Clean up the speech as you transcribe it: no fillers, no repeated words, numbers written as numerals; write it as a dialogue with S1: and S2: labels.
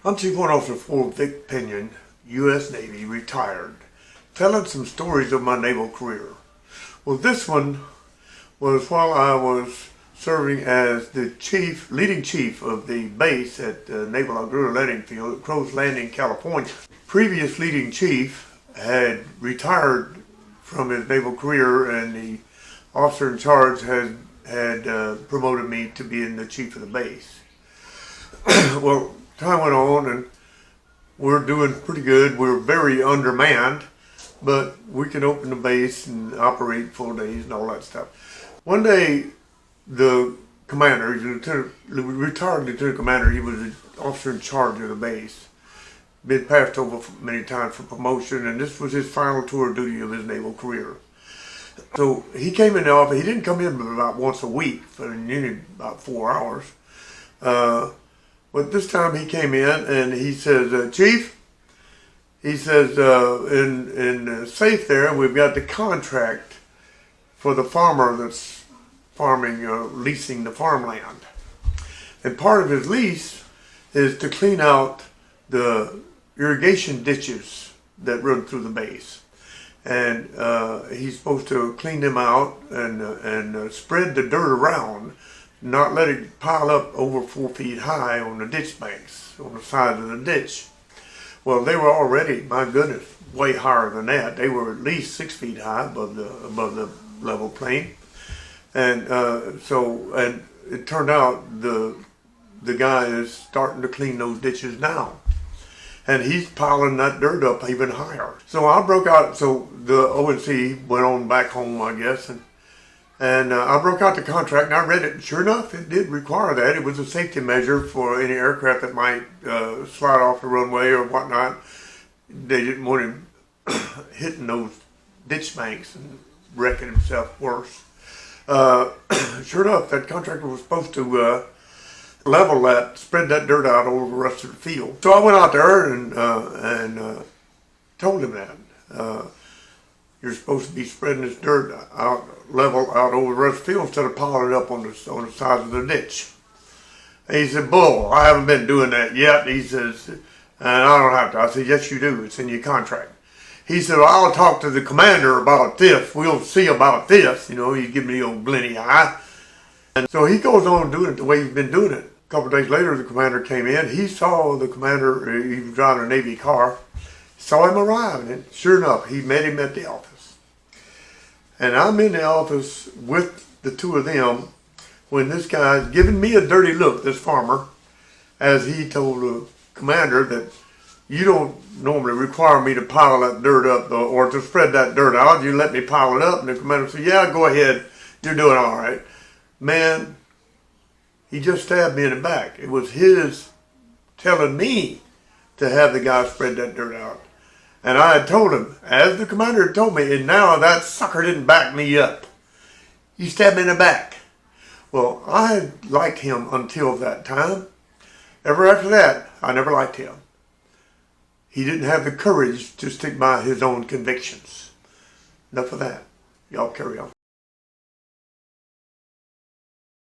S1: I'm CWO4 Victor Pinion, U.S. Navy, retired, telling some stories of my naval career. Well, this one was while I was serving as the leading chief of the base at Naval Auxiliary Landing Field at Crow's Landing, California. Previous leading chief had retired from his naval career, and the officer in charge had promoted me to being the chief of the base. Well, time went on and we're doing pretty good. We're very undermanned, but we can open the base and operate full days and all that stuff. One day, the commander, he's a retired lieutenant commander, he was the officer in charge of the base, been passed over many times for promotion, and this was his final tour of duty of his naval career. So he came in the office. He didn't come in about once a week, for nearly about 4 hours. But this time he came in and he says, Chief, he says, in the safe there, we've got the contract for the farmer that's farming, leasing the farmland. And part of his lease is to clean out the irrigation ditches that run through the base. And he's supposed to clean them out and spread the dirt around, not let it pile up over 4 feet high on the ditch banks, on the side of the ditch. Well, they were already, my goodness, way higher than that. They were at least 6 feet high above the level plain. And and it turned out the guy is starting to clean those ditches now. And he's piling that dirt up even higher. So I broke out, so the ONC went on back home, I guess, and I broke out the contract and I read it. And sure enough, it did require that. It was a safety measure for any aircraft that might slide off the runway or whatnot. They didn't want him hitting those ditch banks and wrecking himself worse. Sure enough, that contractor was supposed to level that, spread that dirt out over the rest of the field. So I went out there and told him that. You're supposed to be spreading this dirt out, level out over the rest of the field instead of piling it up on the side of the ditch. And he said, Bull, I haven't been doing that yet. He says, and I don't have to. I said, yes, you do. It's in your contract. He said, well, I'll talk to the commander about this. We'll see about this. You know, he give me the old glinty eye. And so he goes on doing it the way he's been doing it. A couple of days later, the commander came in. He saw the commander, he was driving a Navy car, saw him arrive, and sure enough, he met him at the office. And I'm in the office with the two of them when this guy's giving me a dirty look, this farmer, as he told the commander that you don't normally require me to pile that dirt up or to spread that dirt out. You let me pile it up. And the commander said, yeah, go ahead. You're doing all right. Man, he just stabbed me in the back. It was his telling me to have the guy spread that dirt out. And I had told him, as the commander had told me, and now that sucker didn't back me up. He stabbed me in the back. Well, I had liked him until that time. Ever after that, I never liked him. He didn't have the courage to stick by his own convictions. Enough of that. Y'all carry on.